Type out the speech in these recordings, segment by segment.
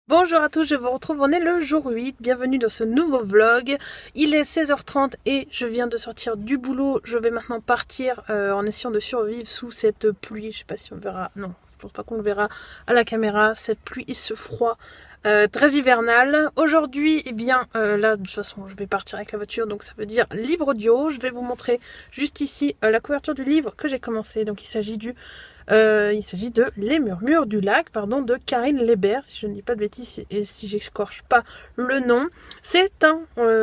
Bonjour à tous, je vous retrouve, on est le jour 8, bienvenue dans ce nouveau vlog. Il est 16h30 et je viens de sortir du boulot, je vais maintenant partir en essayant de survivre sous cette pluie. Je sais pas si on verra, non, je pense pas qu'on le verra à la caméra, cette pluie et ce froid très hivernal. Aujourd'hui, eh bien, là de toute façon je vais partir avec la voiture, donc ça veut dire livre audio. Je vais vous montrer juste ici la couverture du livre que j'ai commencé, donc il s'agit de Les Murmures du Lac, pardon, de Karine Leber, si je ne dis pas de bêtises et si j'escorche pas le nom. C'est un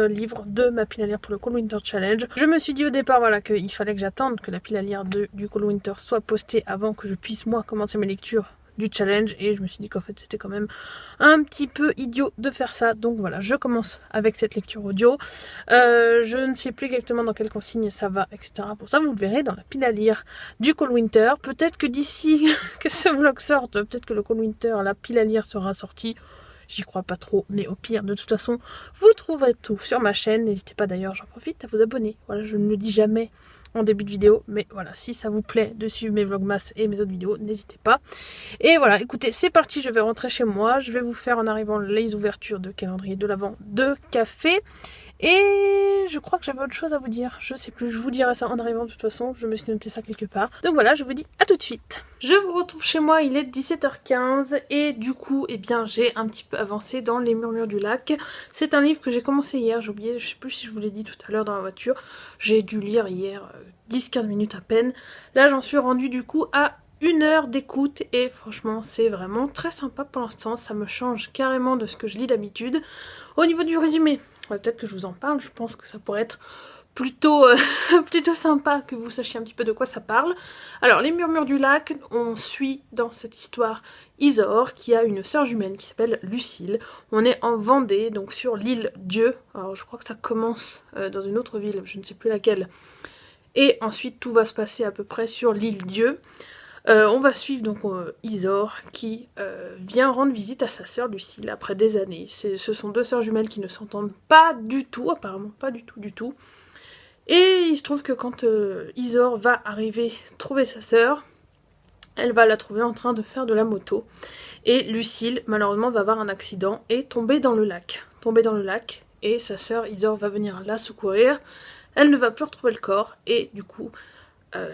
livre de ma pile à lire pour le Cold Winter Challenge. Je me suis dit au départ voilà, qu'il fallait que j'attende que la pile à lire du Cold Winter soit postée avant que je puisse moi commencer mes lectures du challenge, et je me suis dit qu'en fait c'était quand même un petit peu idiot de faire ça, donc voilà, je commence avec cette lecture audio. Je ne sais plus exactement dans quelle consigne ça va, etc. Pour ça vous le verrez dans la pile à lire du Cold Winter. Peut-être que d'ici que ce vlog sorte, peut-être que le Cold Winter, la pile à lire sera sortie. J'y crois pas trop, mais au pire, de toute façon, vous trouverez tout sur ma chaîne. N'hésitez pas d'ailleurs, j'en profite, à vous abonner. Voilà, je ne le dis jamais en début de vidéo, mais voilà, si ça vous plaît de suivre mes vlogmas et mes autres vidéos, n'hésitez pas. Et voilà, écoutez, c'est parti, je vais rentrer chez moi. Je vais vous faire en arrivant les ouvertures de calendrier de l'Avent de café. Et je crois que j'avais autre chose à vous dire, je sais plus, je vous dirai ça en arrivant de toute façon, je me suis noté ça quelque part. Donc voilà, je vous dis à tout de suite. Je vous retrouve chez moi, il est 17h15 et du coup, eh bien, j'ai un petit peu avancé dans Les Murmures du Lac. C'est un livre que j'ai commencé hier, j'ai oublié, je sais plus si je vous l'ai dit tout à l'heure dans la voiture. J'ai dû lire hier 10-15 minutes à peine. Là, j'en suis rendue du coup à 1 heure d'écoute et franchement c'est vraiment très sympa pour l'instant, ça me change carrément de ce que je lis d'habitude. Au niveau du résumé, ouais, peut-être que je vous en parle, je pense que ça pourrait être plutôt, plutôt sympa que vous sachiez un petit peu de quoi ça parle. Alors Les Murmures du Lac, on suit dans cette histoire Isor qui a une sœur jumelle qui s'appelle Lucille. On est en Vendée, donc sur l'île Dieu, alors je crois que ça commence dans une autre ville, je ne sais plus laquelle. Et ensuite tout va se passer à peu près sur l'île Dieu. On va suivre donc Isor qui vient rendre visite à sa sœur Lucille après des années. Ce sont deux sœurs jumelles qui ne s'entendent pas du tout, apparemment pas du tout. Et il se trouve que quand Isor va arriver trouver sa sœur, elle va la trouver en train de faire de la moto. Et Lucille, malheureusement, va avoir un accident et tomber dans le lac. Et sa sœur Isor va venir la secourir. Elle ne va plus retrouver le corps et du coup...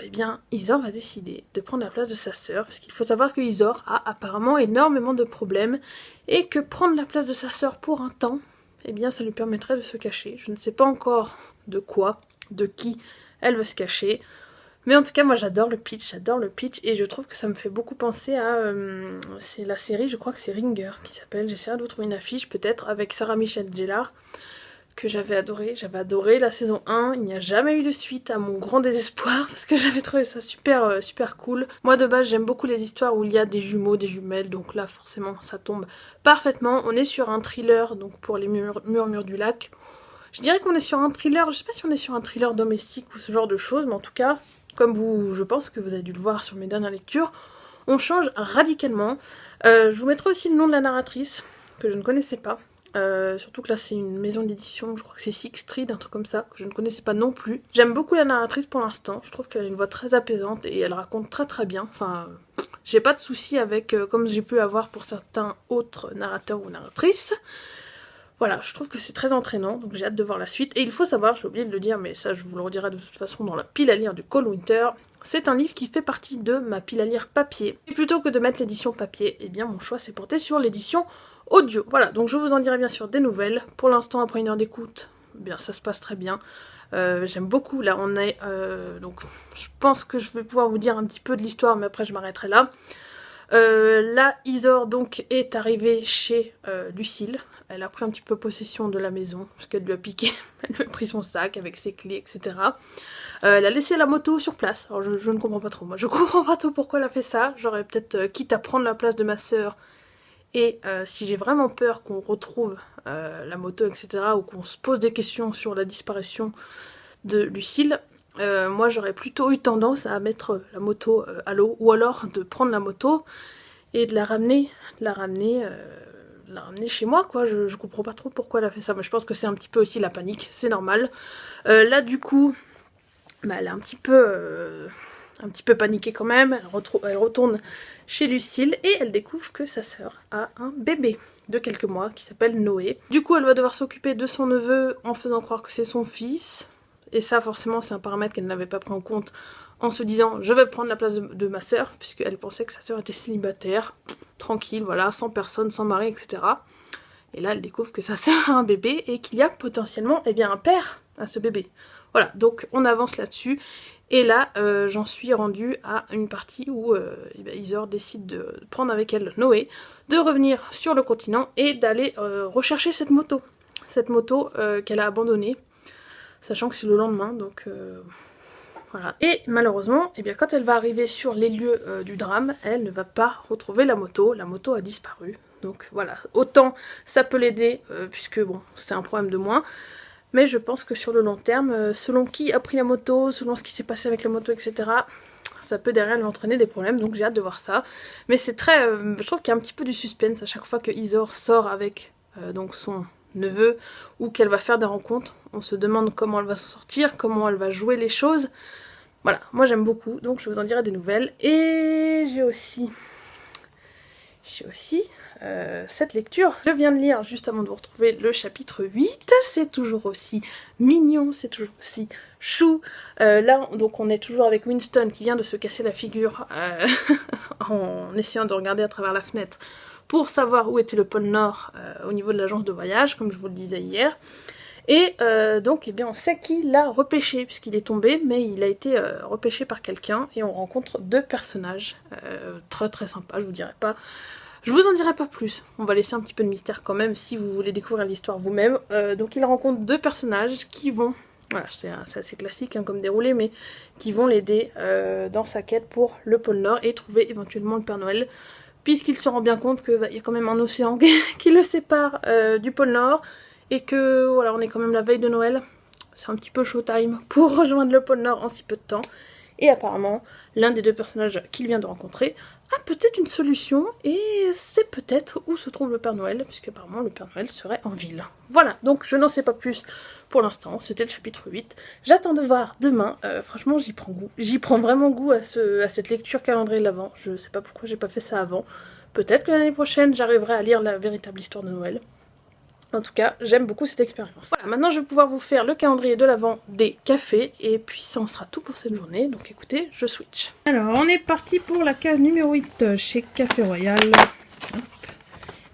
eh bien, Isor va décider de prendre la place de sa sœur, parce qu'il faut savoir que Isor a apparemment énormément de problèmes, et que prendre la place de sa sœur pour un temps, eh bien, ça lui permettrait de se cacher. Je ne sais pas encore de quoi, de qui elle veut se cacher, mais en tout cas, moi j'adore le pitch, et je trouve que ça me fait beaucoup penser à... c'est la série, je crois que c'est Ringer qui s'appelle, j'essaierai de vous trouver une affiche peut-être, avec Sarah Michelle Gellar, que j'avais adoré la saison 1, il n'y a jamais eu de suite à mon grand désespoir parce que j'avais trouvé ça super cool. Moi de base j'aime beaucoup les histoires où il y a des jumeaux, des jumelles, donc là forcément ça tombe parfaitement. On est sur un thriller donc pour Les Murmures du Lac. Je dirais qu'on est sur un thriller, je sais pas si on est sur un thriller domestique ou ce genre de choses, mais en tout cas, comme je pense que vous avez dû le voir sur mes dernières lectures, on change radicalement. Je vous mettrai aussi le nom de la narratrice que je ne connaissais pas. Surtout que là c'est une maison d'édition, je crois que c'est Six Street, un truc comme ça, que je ne connaissais pas non plus. J'aime beaucoup la narratrice pour l'instant, je trouve qu'elle a une voix très apaisante et elle raconte très bien. Enfin, j'ai pas de soucis avec, comme j'ai pu avoir pour certains autres narrateurs ou narratrices. Voilà, je trouve que c'est très entraînant, donc j'ai hâte de voir la suite. Et il faut savoir, j'ai oublié de le dire, mais ça je vous le redirai de toute façon dans la pile à lire du Cold Winter, c'est un livre qui fait partie de ma pile à lire papier. Et plutôt que de mettre l'édition papier, eh bien mon choix s'est porté sur l'édition audio. Voilà, donc je vous en dirai bien sûr des nouvelles. Pour l'instant, après 1 heure d'écoute, eh bien ça se passe très bien. J'aime beaucoup, là on est... donc je pense que je vais pouvoir vous dire un petit peu de l'histoire, mais après je m'arrêterai là. Là, Isor donc est arrivée chez Lucille. Elle a pris un petit peu possession de la maison, parce qu'elle lui a piqué, elle lui a pris son sac avec ses clés, etc. Elle a laissé la moto sur place. Alors je ne comprends pas trop, moi je comprends pas trop pourquoi elle a fait ça. J'aurais peut-être, quitte à prendre la place de ma sœur, et si j'ai vraiment peur qu'on retrouve la moto, etc., ou qu'on se pose des questions sur la disparition de Lucille, moi j'aurais plutôt eu tendance à mettre la moto à l'eau, ou alors de prendre la moto et de la ramener chez moi, quoi. Je comprends pas trop pourquoi elle a fait ça, mais je pense que c'est un petit peu aussi la panique, c'est normal. Là du coup, bah, elle est un petit peu paniquée quand même, elle retourne chez Lucille et elle découvre que sa sœur a un bébé. de quelques mois qui s'appelle Noé. Du coup elle va devoir s'occuper de son neveu en faisant croire que c'est son fils. Et ça forcément c'est un paramètre qu'elle n'avait pas pris en compte en se disant je vais prendre la place de ma soeur, puisqu'elle pensait que sa soeur était célibataire, tranquille, voilà, sans personne, sans mari, etc. Et là elle découvre que sa soeur a un bébé et qu'il y a potentiellement un père à ce bébé. Voilà, donc on avance là-dessus. Et là, j'en suis rendue à une partie où Isor décide de prendre avec elle Noé, de revenir sur le continent et d'aller rechercher cette moto. Cette moto qu'elle a abandonnée, sachant que c'est le lendemain, donc voilà. Et malheureusement, quand elle va arriver sur les lieux du drame, elle ne va pas retrouver la moto a disparu. Donc voilà, autant ça peut l'aider, puisque bon, c'est un problème de moins. Mais je pense que sur le long terme, selon qui a pris la moto, selon ce qui s'est passé avec la moto, etc., ça peut derrière lui entraîner des problèmes, donc j'ai hâte de voir ça. Mais c'est très... je trouve qu'il y a un petit peu du suspense à chaque fois que Isor sort avec donc son neveu, ou qu'elle va faire des rencontres. On se demande comment elle va s'en sortir, comment elle va jouer les choses. Voilà, moi j'aime beaucoup, donc je vous en dirai des nouvelles. Et j'ai aussi cette lecture. Je viens de lire juste avant de vous retrouver le chapitre 8. C'est toujours aussi mignon, c'est toujours aussi chou. Là, donc on est toujours avec Winston qui vient de se casser la figure en essayant de regarder à travers la fenêtre pour savoir où était le pôle Nord au niveau de l'agence de voyage, comme je vous le disais hier. Et donc on sait qu'il l'a repêché puisqu'il est tombé, mais il a été repêché par quelqu'un et on rencontre deux personnages très très sympas, je vous en dirai pas plus, on va laisser un petit peu de mystère quand même si vous voulez découvrir l'histoire vous-même. Donc il rencontre deux personnages qui vont, voilà c'est assez classique comme déroulé, mais qui vont l'aider dans sa quête pour le pôle Nord et trouver éventuellement le Père Noël, puisqu'il se rend bien compte qu'il y a quand même un océan qui le sépare du pôle Nord, et que voilà on est quand même la veille de Noël, c'est un petit peu showtime pour rejoindre le pôle Nord en si peu de temps. Et apparemment, l'un des deux personnages qu'il vient de rencontrer a peut-être une solution, et c'est peut-être où se trouve le Père Noël, puisque apparemment le Père Noël serait en ville. Voilà, donc je n'en sais pas plus pour l'instant, c'était le chapitre 8. J'attends de voir demain, franchement j'y prends goût. J'y prends vraiment goût à cette lecture calendrier de l'Avent. Je sais pas pourquoi j'ai pas fait ça avant. Peut-être que l'année prochaine j'arriverai à lire la véritable histoire de Noël. En tout cas, j'aime beaucoup cette expérience. Voilà, maintenant je vais pouvoir vous faire le calendrier de l'Avent des cafés, et puis ça en sera tout pour cette journée, donc écoutez, je switch. Alors, on est parti pour la case numéro 8 chez Café Royal. Hop.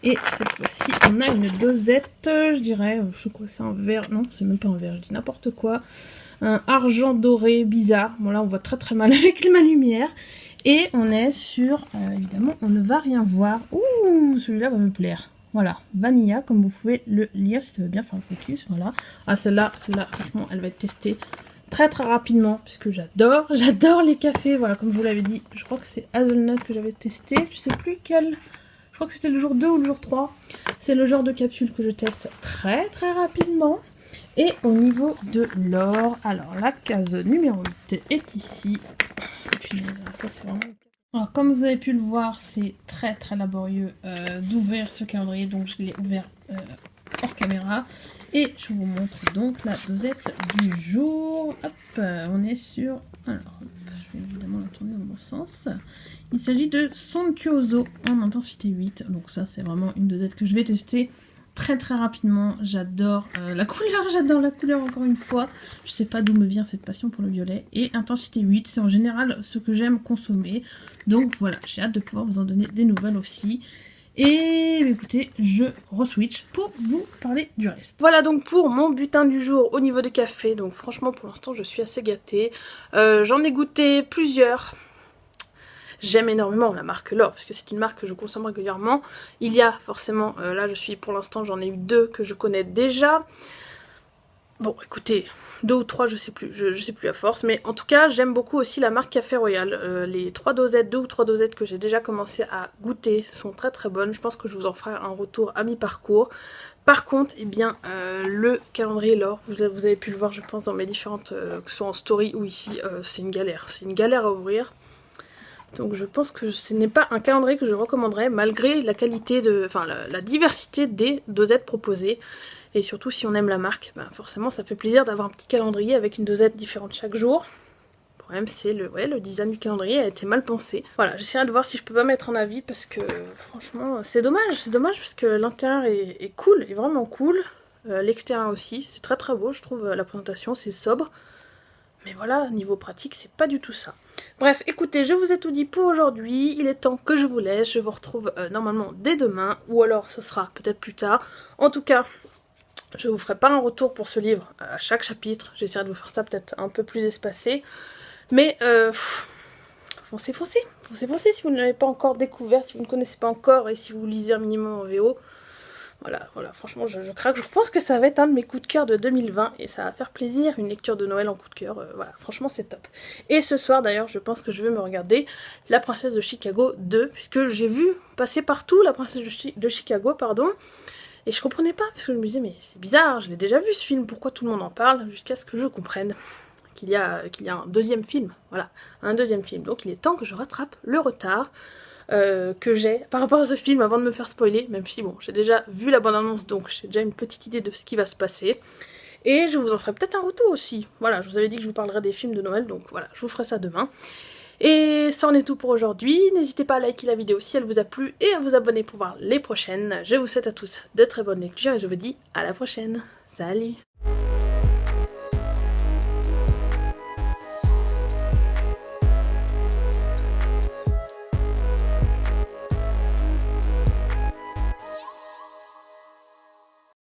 Et cette fois-ci, on a une dosette, je dirais, je sais quoi, c'est un verre, non, c'est même pas un verre, je dis n'importe quoi. Un argent doré bizarre, bon là on voit très très mal avec ma lumière. Et on est sur, évidemment, on ne va rien voir. Ouh, celui-là va me plaire. Voilà, Vanilla, comme vous pouvez le lire, si ça veut bien faire le focus, voilà. Ah, celle-là, franchement, elle va être testée très très rapidement, puisque j'adore les cafés, voilà, comme je vous l'avais dit. Je crois que c'est Hazelnut que j'avais testé, je sais plus quel, je crois que c'était le jour 2 ou le jour 3. C'est le genre de capsule que je teste très très rapidement. Et au niveau de l'or, alors la case numéro 8 est ici. Et puis, ça c'est vraiment... Alors comme vous avez pu le voir, c'est très très laborieux d'ouvrir ce calendrier, donc je l'ai ouvert hors caméra. Et je vous montre donc la dosette du jour. Hop, on est sur... Alors, je vais évidemment la tourner dans le bon sens. Il s'agit de Somptuoso en intensité 8. Donc ça c'est vraiment une dosette que je vais tester très très rapidement. J'adore la couleur encore une fois. Je sais pas d'où me vient cette passion pour le violet. Et intensité 8, c'est en général ce que j'aime consommer. Donc voilà, j'ai hâte de pouvoir vous en donner des nouvelles aussi. Et écoutez, je re-switch pour vous parler du reste. Voilà donc pour mon butin du jour au niveau des cafés. Donc franchement pour l'instant je suis assez gâtée. J'en ai goûté plusieurs. J'aime énormément la marque L'Or parce que c'est une marque que je consomme régulièrement. Il y a forcément, là je suis pour l'instant j'en ai eu 2 que je connais déjà. Bon écoutez, 2 ou 3 je sais plus à force, mais en tout cas j'aime beaucoup aussi la marque Café Royal. Les 2 ou 3 dosettes que j'ai déjà commencé à goûter sont très très bonnes. Je pense que je vous en ferai un retour à mi-parcours. Par contre, eh bien, le calendrier L'Or, vous avez pu le voir je pense dans mes différentes, que ce soit en story ou ici, c'est une galère à ouvrir. Donc je pense que ce n'est pas un calendrier que je recommanderais malgré la qualité la diversité des dosettes proposées. Et surtout si on aime la marque, ben forcément ça fait plaisir d'avoir un petit calendrier avec une dosette différente chaque jour. Bon, problème c'est le design du calendrier a été mal pensé. Voilà, j'essaierai de voir si je peux pas mettre un avis parce que franchement c'est dommage parce que l'intérieur est cool, est vraiment cool. L'extérieur aussi, c'est très très beau je trouve, la présentation c'est sobre. Mais voilà, niveau pratique, c'est pas du tout ça. Bref, écoutez, je vous ai tout dit pour aujourd'hui. Il est temps que je vous laisse. Je vous retrouve normalement dès demain. Ou alors ce sera peut-être plus tard. En tout cas, je vous ferai pas un retour pour ce livre à chaque chapitre. J'essaierai de vous faire ça peut-être un peu plus espacé. Mais foncez si vous ne l'avez pas encore découvert, si vous ne connaissez pas encore et si vous lisez un minimum en VO. Voilà, franchement, je craque. Je pense que ça va être un de mes coups de cœur de 2020 et ça va faire plaisir, une lecture de Noël en coup de cœur. Voilà, franchement, c'est top. Et ce soir, d'ailleurs, je pense que je vais me regarder La Princesse de Chicago 2, puisque j'ai vu passer partout La Princesse de Chicago, pardon. Et je comprenais pas, parce que je me disais, mais c'est bizarre, je l'ai déjà vu ce film, pourquoi tout le monde en parle, jusqu'à ce que je comprenne qu'il y a un deuxième film. Voilà, un deuxième film. Donc il est temps que je rattrape le retard que j'ai par rapport à ce film avant de me faire spoiler, même si bon, j'ai déjà vu la bande-annonce, donc j'ai déjà une petite idée de ce qui va se passer. Et je vous en ferai peut-être un retour aussi. Voilà, je vous avais dit que je vous parlerais des films de Noël, donc voilà, je vous ferai ça demain. Et ça en est tout pour aujourd'hui. N'hésitez pas à liker la vidéo si elle vous a plu et à vous abonner pour voir les prochaines. Je vous souhaite à tous de très bonnes lectures et je vous dis à la prochaine. Salut!